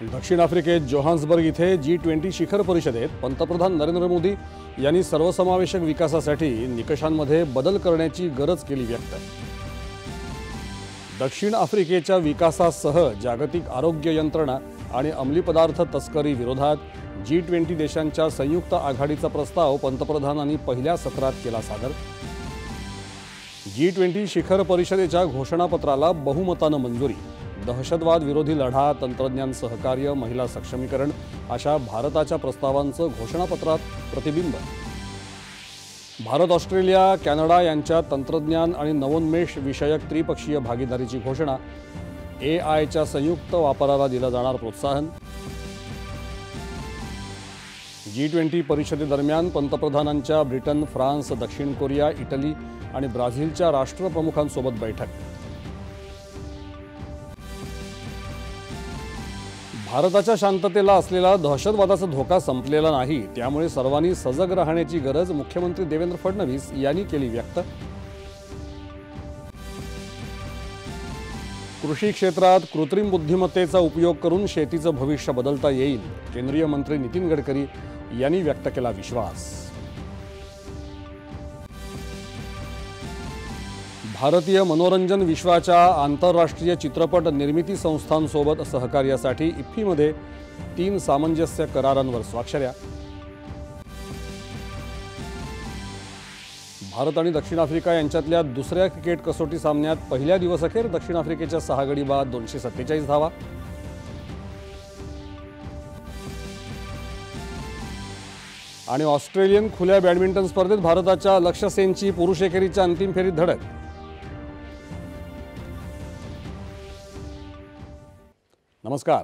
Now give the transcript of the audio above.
दक्षिण आफ्रिकेत जोहान्सबर्ग इथे G20 शिखर परिषदेत पंतप्रधान नरेंद्र मोदी यांनी सर्वसमावेशक विकासासाठी निकषांमध्ये बदल करण्याची गरज केली व्यक्त। दक्षिण आफ्रिकेच्या विकासासह जागतिक आरोग्य यंत्रणा आणि अंमली पदार्थ तस्करी विरोधात G20 देशांच्या संयुक्त आघाडीचा प्रस्ताव पंतप्रधानांनी पहिल्या सत्रात केला सादर। G20 शिखर परिषदेच्या घोषणापत्राला बहुमताने मंजुरी। दहशतवाद विरोधी लढा, तंत्रज्ञान सहकार्य, महिला सक्षमीकरण अशा भारताच्या प्रस्तावांचं घोषणापत्रात प्रतिबिंब। भारत, ऑस्ट्रेलिया, कॅनडा यांच्या तंत्रज्ञान आणि नवोन्मेष विषयक त्रिपक्षीय भागीदारीची घोषणा। AIच्या संयुक्त वापराला दिलं जाणार प्रोत्साहन। G20 परिषदेदरम्यान पंतप्रधानांच्या ब्रिटन, फ्रान्स, दक्षिण कोरिया, इटली आणि ब्राझीलच्या राष्ट्रप्रमुखांसोबत बैठक। भारताच्या शांततेला असलेला दहशतवादाचा धोका संपलेला नाही, त्यामुळे सर्वांनी सजग राहण्याची गरज मुख्यमंत्री देवेंद्र फडणवीस यांनी केली व्यक्त। कृषी क्षेत्रात कृत्रिम बुद्धिमत्तेचा उपयोग करून शेतीचं भविष्य बदलता येईल, केंद्रीय मंत्री नितीन गडकरी यांनी व्यक्त केला विश्वास। भारतीय मनोरंजन विश्वाच्या आंतरराष्ट्रीय चित्रपट निर्मिती संस्थांसोबत सहकार्यासाठी इफ्फीमध्ये 3 सामंजस्य करारांवर स्वाक्षऱ्या। भारत आणि दक्षिण आफ्रिका यांच्यातल्या दुसऱ्या क्रिकेट कसोटी सामन्यात पहिल्या दिवसअखेर दक्षिण आफ्रिकेच्या 6 गडी बाद 247 धावा। आणि ऑस्ट्रेलियन खुल्या बॅडमिंटन स्पर्धेत भारताच्या लक्ष्य सेनची पुरुष एकेरीच्या अंतिम फेरीत धडक। नमस्कार।